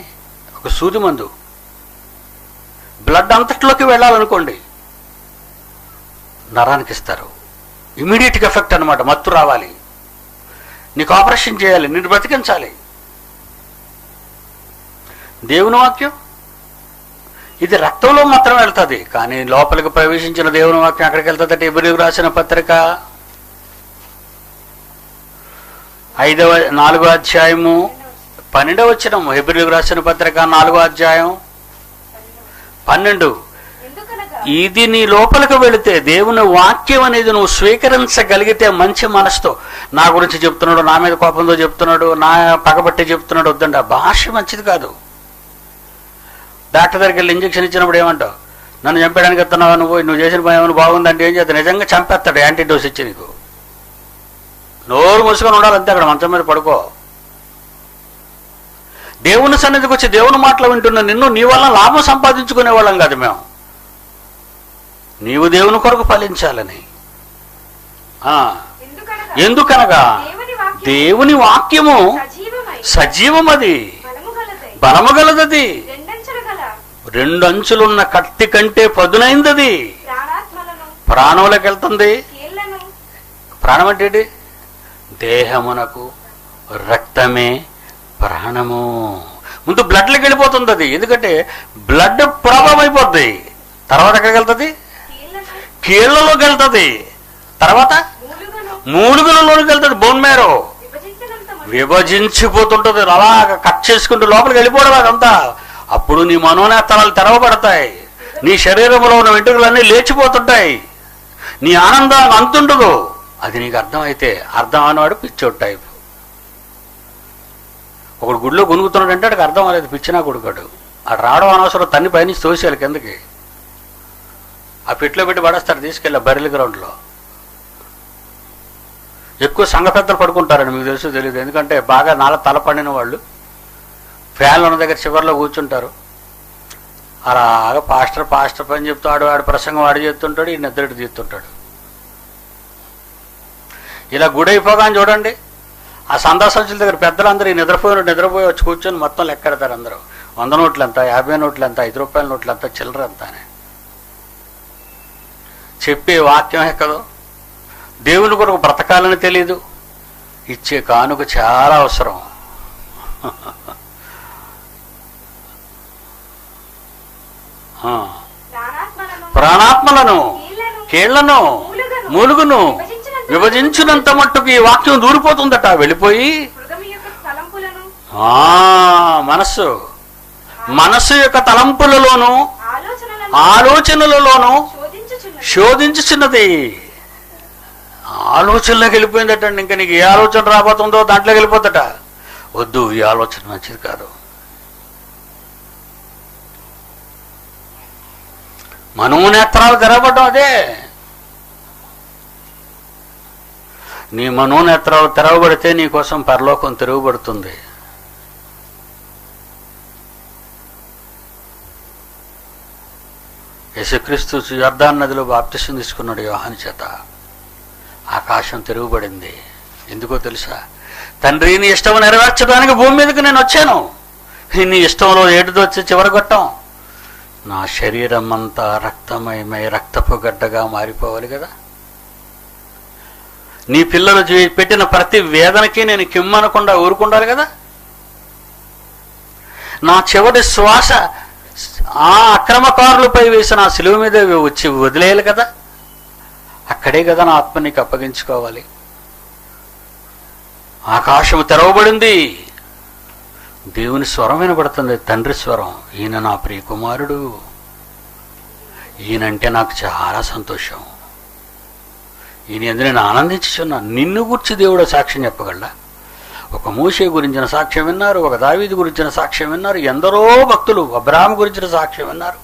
ఒక సూది మందు. బ్లడ్ అంతట్లోకి వెళ్ళాలనుకోండి, నరానికి ఇస్తారు. ఇమీడియట్గా ఎఫెక్ట్ అనమాట. మత్తు రావాలి, నీకు ఆపరేషన్ చేయాలి, నిన్ను బ్రతికించాలి. దేవుని వాక్యం ఇది రక్తంలో మాత్రం వెళ్తుంది, కానీ లోపలికి ప్రవేశించిన దేవుని వాక్యం ఎక్కడికి వెళ్తుంది? హెబ్రీయులకు రాసిన పత్రిక 4వ అధ్యాయము 12వ వచనం. హెబ్రీయులకు రాసిన పత్రిక 4వ అధ్యాయం 12. ఇది నీ లోపలికి వెళితే, దేవుని వాక్యం అనేది నువ్వు స్వీకరించగలిగితే మంచి మనసుతో, నా గురించి చెప్తున్నాడు, నా మీద కోపంతో చెప్తున్నాడు, నా పగబట్టి చెప్తున్నాడు, వద్దండి. ఆ భాష మంచిది కాదు. డాక్టర్ దగ్గరికి వెళ్ళి ఇంజక్షన్ ఇచ్చినప్పుడు ఏమంటావు? నన్ను చంపేయడానికి వస్తున్నావా నువ్వు చేసిన పని ఏమైనా బాగుందంటే ఏం చేస్తాడు? నిజంగా చంపేస్తాడు యాంటీడోస్ ఇచ్చి. నీకు నోరు మూసుకొని ఉండాలంతే, అక్కడ మంచం మీద పడుకో. దేవుని సన్నిధికి వచ్చి దేవుని మాటలు వింటున్న నిన్ను నీ వల్ల లాభం సంపాదించుకునే వాళ్ళం కాదు మేము. నీవు దేవుని కొరకు ఫలించాలని. ఎందుకనగా దేవుని వాక్యము సజీవమది, బలము గలదది, 2 అంచులున్న కత్తి కంటే పదునైందది. ప్రాణంలోకి వెళ్తుంది. ప్రాణం అంటే ఏంటి? దేహమునకు రక్తమే ప్రాణము. ముందు బ్లడ్లోకి వెళ్ళిపోతుంది అది, ఎందుకంటే బ్లడ్ ప్రభావం అయిపోద్ది. తర్వాత ఎక్కడికి వెళ్తుంది? కీళ్లలోకి వెళ్తుంది. తర్వాత మూలుగులలోకి వెళ్తుంది. బోన్ మేరో విభజించిపోతుంటుంది. అలాగా కట్ చేసుకుంటూ లోపలికి వెళ్ళిపోవడం అదంతా. అప్పుడు నీ మనోనేత్రాలు తెరవబడతాయి, నీ శరీరంలో ఉన్న వెంట్రుకలన్నీ లేచిపోతుంటాయి, నీ ఆనందం అంతుండదు. అది నీకు అర్థమైతే, అర్థం అన్నవాడు పిచ్చోడు టైపు. ఒకడు గుడిలో గునుగుతున్నాడు అంటే అడికి అర్థం అవ్వలేదు, పిచ్చినా కొడుకాడు. అటు రావడం అనవసరం, తన్ని పైనుంచి తోసేయాలి కిందకి. ఆ పెట్లో పెట్టి పడేస్తారు తీసుకెళ్ళి బర్రెల గ్రౌండ్లో. ఎక్కువ సంఘ పెద్దలు పడుకుంటారని మీకు తెలుసు తెలియదు, ఎందుకంటే బాగా తల పండిన వాళ్ళు ఫ్యాన్లు ఉన్న దగ్గర చివరిలో కూర్చుంటారు. అలాగా పాస్టర్ పని చెప్తాడు, వాడు ప్రసంగం వాడు చేస్తుంటాడు, ఈ నిద్రటి తీస్తుంటాడు. ఇలా గుడి అయిపోగానే చూడండి, ఆ సందా సంచుల దగ్గర పెద్దలందరూ ఈ నిద్రపోయి వచ్చి కూర్చొని మొత్తం లెక్కెడతారు. అందరూ 100 నోట్లు ఎంత, 50 నోట్లు ఎంత, 5 రూపాయల నోట్లు ఎంత, చిల్లర ఎంత అని చెప్పే వాక్యం ఎక్కదో. దేవుని కొరకు బ్రతకాలని తెలీదు. ఇచ్చే కానుక చాలా అవసరం. ప్రాణాత్మ కొమ్మలను, కీళ్లను, మూలుగును విభజించినంత మట్టుకు ఈ వాక్యం దూరిపోతుందట. వెళ్ళిపోయి మనస్సు యొక్క తలంపులలోను ఆలోచనలలోను శోధించుచున్నది. ఆలోచనలోకి వెళ్ళిపోయిందటండి. ఇంకా నీకు ఏ ఆలోచన రాబోతుందో దాంట్లోకి వెళ్ళిపోద్దట. వద్దు, ఈ ఆలోచన మంచిది కాదు. మనోనేత్రాలు తెరవబడ్డం అదే. నీ మనోనేత్రాలు తెరవబడితే నీ కోసం పరలోకం తెరవబడుతుంది. యేసుక్రీస్తు యొర్దాను నదిలో బాప్తిసం తీసుకున్నాడు యోహాను చేత. ఆకాశం తెరవబడింది. ఎందుకో తెలుసా? తండ్రి, నీ ఇష్టం నెరవేర్చడానికి భూమి మీదకి నేను వచ్చాను. నీ ఇష్టంలో ఏడుదో వచ్చి చివరగొట్టం. నా శరీరం అంతా రక్తమయమై రక్తపు గడ్డగా మారిపోవాలి కదా. నీ పిల్లలు పెట్టిన ప్రతి వేదనకి నేను కిమ్మనకుండా ఊరుకుండాలి కదా. నా చివరి శ్వాస ఆ అక్రమకారులపై వేసిన ఆ శిలువ మీద వచ్చి వదిలేయాలి కదా. అక్కడే కదా నా ఆత్మ నీకు అప్పగించుకోవాలి. ఆకాశం తెరవబడింది. దేవుని స్వరం వినబడుతుంది, తండ్రి స్వరం. ఈయన నా ప్రియ కుమారుడు, ఈయనంటే నాకు చాలా సంతోషం, ఈయన ఎందుకు నేను ఆనందించుచున్నాను. నిన్ను గురించి దేవుడు సాక్ష్యం చెప్పగలడా? ఒక మోషే గురించిన సాక్ష్యం విన్నారు, ఒక దావీదు గురించిన సాక్ష్యం విన్నారు, ఎందరో భక్తులు అబ్రాహాము గురించిన సాక్ష్యం విన్నారు,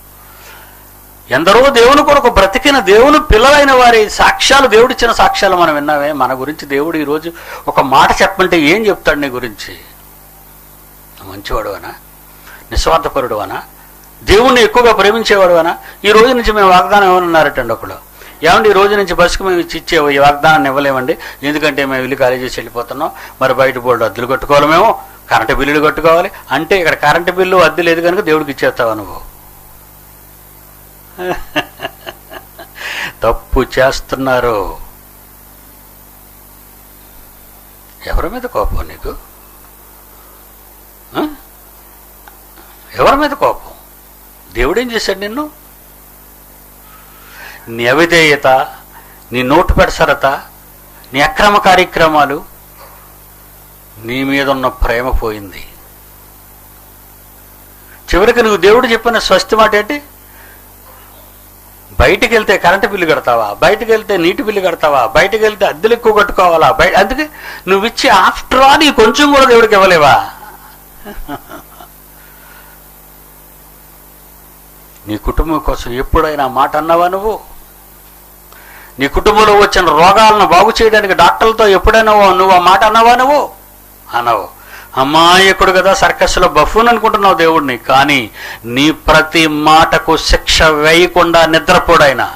ఎందరో దేవుని కొరకు బ్రతికిన దేవుని పిల్లలైన వారి సాక్ష్యాలు, దేవుడిచ్చిన సాక్ష్యాలు మనం విన్నామే. మన గురించి దేవుడు ఈరోజు ఒక మాట చెప్పమంటే ఏం చెప్తాడు? నీ గురించి మంచివాడు అనా, నిస్వార్థపరుడు అనా, దేవుణ్ణి ఎక్కువగా ప్రేమించేవాడు అనా? ఈ రోజు నుంచి మేము వాగ్దానం ఏమన్నారటండి ఒకళ్ళు, ఏమండి ఈ రోజు నుంచి బస్సుకు మేము ఇచ్చే ఈ వాగ్దానాన్ని ఇవ్వలేమండి, ఎందుకంటే మేము ఇల్లు ఖాళీ చేసి వెళ్ళిపోతున్నాం, మరి బయట బోర్డు అద్దెలు కట్టుకోవాలి, మేము కరెంటు బిల్లులు కట్టుకోవాలి. అంటే ఇక్కడ కరెంటు బిల్లు అద్దె లేదు కనుక దేవుడికి ఇచ్చేస్తావా నువ్వు? తప్పు చేస్తున్నారు. ఎవరి మీద కోపం నీకు? ఎవరి మీద కోపం? దేవుడేం చేశాడు నిన్ను? నీ అవిధేయత, నీ నోటు పెడసరత, నీ అక్రమ కార్యక్రమాలు, నీ మీద ఉన్న ప్రేమ పోయింది. చివరికి నువ్వు దేవుడు చెప్పిన స్వస్తి మాట ఏంటి? బయటికి వెళ్తే కరెంటు బిల్లు కడతావా, బయటకు వెళ్తే నీటి బిల్లు కడతావా, బయటకు వెళ్తే అద్దెలు ఎక్కువ కట్టుకోవాలా, అందుకే నువ్వు ఇచ్చి ఆఫ్టర్ ఆల్ ఈ కొంచెం కూడా దేవుడికి ఇవ్వలేవా? నీ కుటుంబం కోసం ఎప్పుడైనా మాట అన్నావా నువ్వు? నీ కుటుంబంలో వచ్చిన రోగాలను బాగు చేయడానికి డాక్టర్లతో ఎప్పుడైనా నువ్వు ఆ మాట అన్నావా? నువ్వు అన్నావు. అమాయకుడు కదా, సర్కస్లో బఫూన్ అనుకుంటున్నావు దేవుడిని. కానీ నీ ప్రతి మాటకు శిక్ష వేయకుండా నిద్రపోడైనా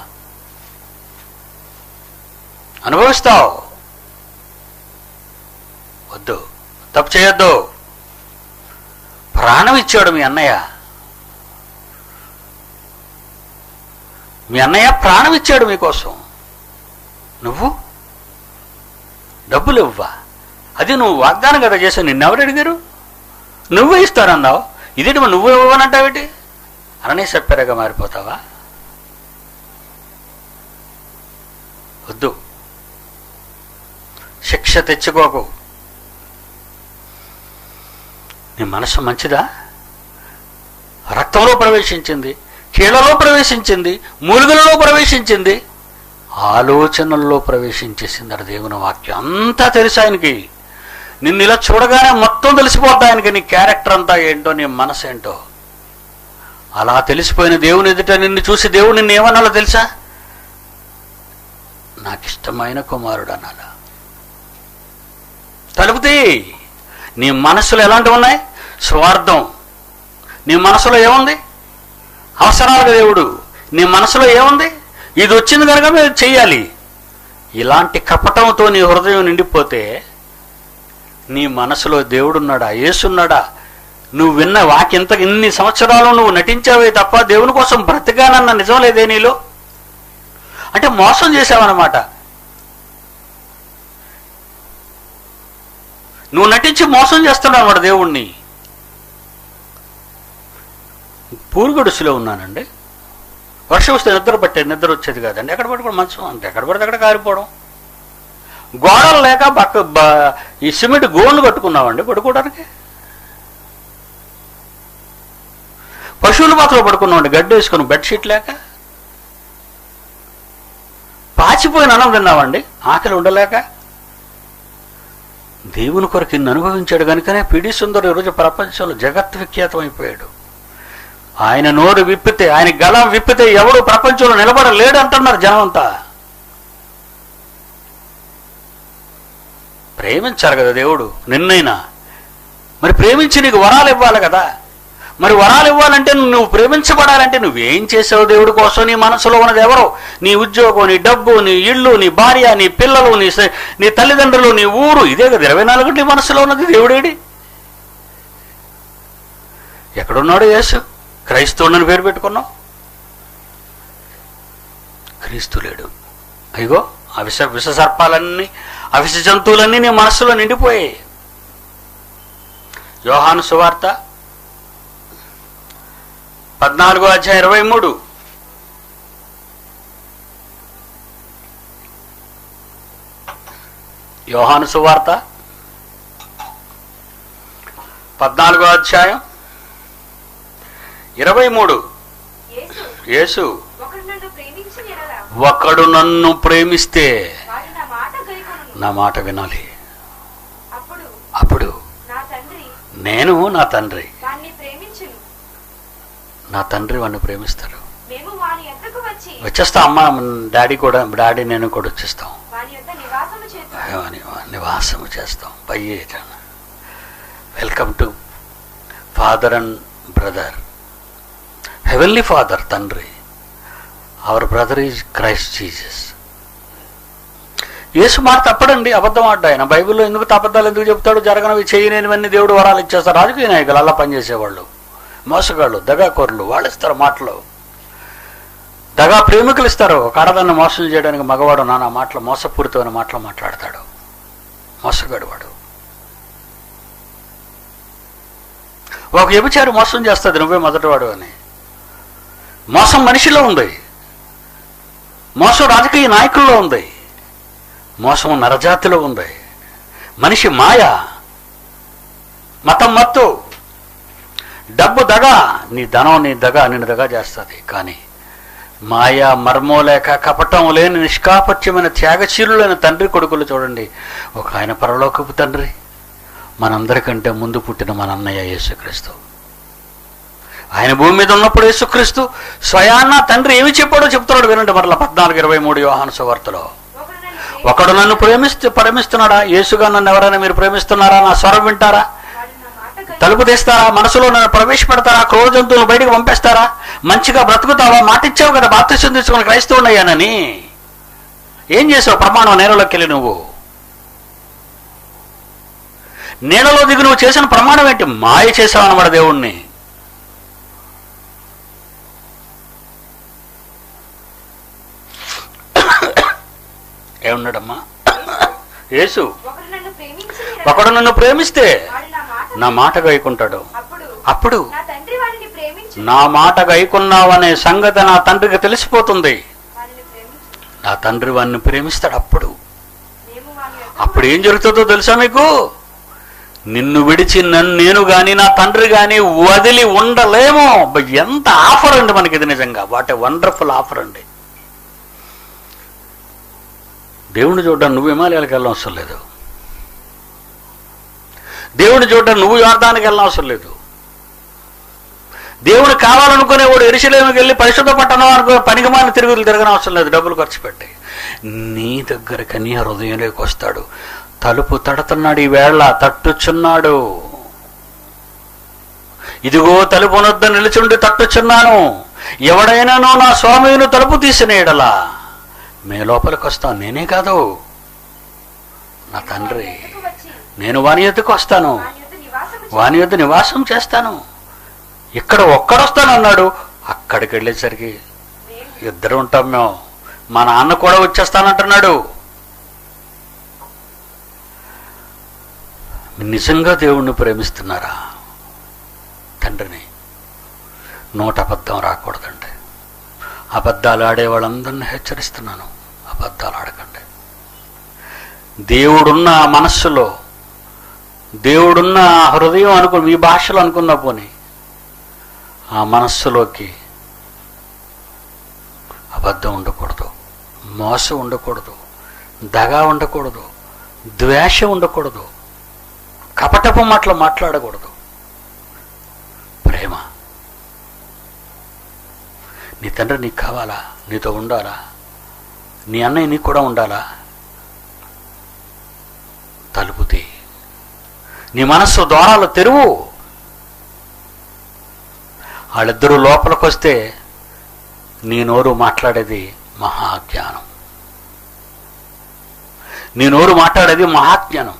అనుభవిస్తావు. వద్దు, తప్పు చేయొద్దు. ప్రాణం ఇచ్చాడు మీ అన్నయ్య. మీ అన్నయ్య ప్రాణం ఇచ్చాడు మీకోసం. నువ్వు డబ్బులు ఇవ్వా? అది నువ్వు వాగ్దానం కదా చేసావు. నిన్నెవరు అడిగారు? నువ్వే ఇస్తానన్నావు. ఇదేంటి నువ్వు ఇవ్వనంటావేటి? అననే చెప్పారుగా మారిపోతావా? వద్దు, శిక్ష తెచ్చుకోకు. నీ మనసు మంచిదా? రక్తంలో ప్రవేశించింది, కీళ్లలో ప్రవేశించింది, మూలుగులలో ప్రవేశించింది, ఆలోచనల్లో ప్రవేశించేసింది అక్కడ దేవుని వాక్యం. అంతా తెలుసు ఆయనకి. నిన్ను ఇలా చూడగానే మొత్తం తెలిసిపోద్ది ఆయనకి, నీ క్యారెక్టర్ అంతా ఏంటో, నీ మనసు ఏంటో. అలా తెలిసిపోయిన దేవుని ఎదుట నిన్ను చూసి దేవుడు నిన్ను ఏమన్నాలో తెలుసా? నాకు ఇష్టమైన కుమారుడు అనాలా. తలుపుతీ. నీ మనసులో ఎలాంటివి ఉన్నాయి? స్వార్థం. నీ మనసులో ఏముంది? అవసరాలుగా దేవుడు. నీ మనసులో ఏముంది? ఇది వచ్చింది కనుక మీరు చెయ్యాలి. ఇలాంటి కపటంతో నీ హృదయం నిండిపోతే నీ మనసులో దేవుడున్నాడా, యేసున్నాడా? నువ్వు విన్న వాకింత ఇన్ని సంవత్సరాలు నువ్వు నటించావే తప్ప దేవుని కోసం బ్రతకానన్న నిజం లేదే నీలో. అంటే మోసం చేసావన్నమాట. నువ్వు నటించి మోసం చేస్తున్నావు అన్నమాట దేవుణ్ణి. పూర్గుడిసిలో ఉన్నానండి, వర్షం వస్తే నిద్ర వచ్చేది కాదండి. ఎక్కడ పట్టుకోవడం మంచం అంతే, ఎక్కడ పడితే అక్కడ కారిపోవడం. గోడలు లేక ఈ సిమెంట్ గోన్లు కట్టుకున్నామండి పడుకోవడానికి. పశువుల బాతలో పడుకున్నామండి గడ్డి వేసుకుని, బెడ్షీట్ లేక. పాచిపోయిన అన్నం తిన్నామండి ఆకలి ఉండలేక. దేవుని కొరకు ఇన్ని అనుభవించాడు కనుకనే పిడి సుందరు ఈరోజు ప్రపంచంలో జగత్ విఖ్యాతం అయిపోయాడు. ఆయన నోరు విప్పితే, ఆయన గళం విప్పితే ఎవడు ప్రపంచంలో నిలబడలేడు అంటున్నారు జనం అంతా. ప్రేమించారు కదా దేవుడు నిన్నైనా. మరి ప్రేమించి నీకు వరాలు ఇవ్వాలి కదా. మరి వరాలు ఇవ్వాలంటే నువ్వు ప్రేమించబడాలంటే నువ్వేం చేసావు దేవుడి కోసం? నీ మనసులో ఉన్నది ఎవరో? నీ ఉద్యోగం, నీ డబ్బు, నీ ఇల్లు, నీ భార్య, నీ పిల్లలు, నీ తల్లిదండ్రులు, నీ ఊరు, ఇదే కదా 24 నీ మనసులో ఉన్నది. దేవుడేడి? ఎక్కడున్నాడు యేసు? క్రైస్తవుడని పేరు పెట్టుకున్నావు, క్రీస్తు లేడు. అయ్యో ఆ విష సర్పాలన్నీ, ఆ విష జంతువులన్నీ నీ మనస్సులో నిండిపోయాయి. యోహాను సువార్త 14:23. యోహాను సువార్త 14:23. యేసు, ఒకడు నన్ను ప్రేమిస్తే నా మాట వినాలి. అప్పుడు నేను నా తండ్రి వాడిని ప్రేమిస్తాడు. వచ్చేస్తా అమ్మ, డాడీ నేను కూడా వచ్చేస్తాం, నివాసము చేస్తాం. Welcome to father and brother. Heavenly father, తండ్రి. Our brother is Christ Jesus. Yesu మాట తప్పడండి, అబద్ధం ఆడ్డా ఆయన. బైబిల్లో ఎందుకు అబద్ధాలు ఎందుకు చెప్తాడు? జరగనవి చేయలేనివన్నీ దేవుడు వరాలు ఇచ్చేస్తారు. రాజకీయ నాయకులు, అలా పనిచేసేవాళ్ళు, మోసగాళ్ళు, దగాకోరులు, వాళ్ళు ఇస్తారు మాటలు. దగా ప్రేమికులు ఇస్తారు. ఒక ఆడదాన్ని మోసం చేయడానికి మగవాడు నానా మాటలు, మోసపూరితమైన మాటలు మాట్లాడతాడు. మోసగాడు వాడు. ఒక వ్యభిచారి మోసం చేస్తుంది, నువ్వే మొదటివాడు అని. మోసం మనిషిలో ఉంది, మోసం రాజకీయ నాయకుల్లో ఉంది, మోసం నరజాతిలో ఉంది. మనిషి మాయ, మతం మత్తు, డబ్బు దగా, నీ ధనం నీ దగా నిన్ను దగా చేస్తుంది. కానీ మాయా మర్మో లేక కపటం లేని నిష్కాపట్యమైన త్యాగశీలులైన తండ్రి కొడుకులు చూడండి. ఒక ఆయన పరలోకపు తండ్రి, మనందరికంటే ముందు పుట్టిన మన అన్నయ్య యేసుక్రీస్తు. ఆయన భూమి మీద ఉన్నప్పుడు యేసుక్రీస్తు స్వయాన్న తండ్రి ఏమి చెప్పాడో చెప్తున్నాడు వినండి. మరలా 14:23 యోహాను సువార్తలో, ఒకడు నన్ను ప్రేమిస్తున్నాడా? యేసుగా నన్ను ఎవరైనా మీరు ప్రేమిస్తున్నారా? నా స్వరం వింటారా? తలుపు తీస్తారా? మనసులో నన్ను ప్రవేశపెడతారా? క్రూర జంతువులు బయటకు పంపేస్తారా? మంచిగా బ్రతుకుతావా? మాటిచ్చావు కదా బాప్తిసం తీసుకుని క్రైస్తవుడయ్యానని. ఏం చేసావు? ప్రమాణం నేలలోకి వెళ్ళి నువ్వు నీళ్ళలో దిగి నువ్వు చేసిన ప్రమాణం ఏంటి? మాయ చేసావు అన్నమాట దేవుణ్ణి. ఏమన్నాడమ్మా యేసు? ఒకడు నన్ను ప్రేమిస్తే నా మాట గైకుంటాడు. అప్పుడు నా మాట గైకున్నావనే సంగతి నా తండ్రికి తెలిసిపోతుంది. నా తండ్రి వాడిని ప్రేమిస్తాడు. అప్పుడు ఏం జరుగుతుందో తెలుసా మీకు? నిన్ను విడిచి నేను గాని నా తండ్రి గాని వదిలి ఉండలేము. ఎంత ఆఫర్ అండి మనకి ఇది! నిజంగా వాట్ ఏ వండర్ఫుల్ ఆఫర్ అండి. దేవుణ్ణి చూడడానికి నువ్వు హిమాలయాలకు వెళ్ళనవసరం లేదు. దేవుడిని చూడడానికి నువ్వు యోర్దానికి వెళ్ళనవసరం లేదు. దేవుడు కావాలనుకునేవాడు యెరూషలేముకి వెళ్ళి పరిశుద్ధ పట్టణం అనుకో పనికిమాలిన తిరగనవసరం లేదు. డబ్బులు ఖర్చు పెట్టి నీ దగ్గరికి నీ హృదయంలోకి వస్తాడు. తలుపు తడుతున్నాడు, ఈవేళ తట్టుచున్నాడు. ఇదిగో తలుపు నొద్ద నిలుచుండి తట్టుచున్నాను. ఎవడైనానో నా స్వామిని తలుపు తీసిన ఎడలా మే లోపలికి వస్తాను. నేనే కాదు, నా తండ్రి. నేను వాని యొద్దకు వస్తాను, వాని యొద్ద నివాసం చేస్తాను. ఇక్కడ ఒక్కడొస్తానన్నాడు, అక్కడికి వెళ్ళేసరికి ఇద్దరు ఉంటాం మేము. మా నాన్న కూడా వచ్చేస్తానంటున్నాడు. నిజంగా దేవుణ్ణి ప్రేమిస్తున్నారా? తండ్రిని నోట అబద్ధం రాకూడదండి. అబద్ధాలు ఆడే వాళ్ళందరినీ హెచ్చరిస్తున్నాను, అబద్ధాలు ఆడకండి. దేవుడున్న మనస్సులో, దేవుడున్న హృదయం అనుకో, మీ భాషలో అనుకుందా పోనీ, ఆ మనస్సులోకి అబద్ధం ఉండకూడదు, మోసం ఉండకూడదు, దగా ఉండకూడదు, ద్వేషం ఉండకూడదు, కపటపు మాటలు మాట్లాడకూడదు. ప్రేమ. నీ తండ్రి నీకు కావాలా? నీతో ఉండాలా? నీ అన్నయ్య నీకు కూడా ఉండాలా? తలుపు తీ, నీ మనస్సు ద్వారాలు తెరువు. వాళ్ళిద్దరూ లోపలికి వస్తే నీ నోరు మాట్లాడేది మహాజ్ఞానం, నీ నోరు మాట్లాడేది మహాజ్ఞానం.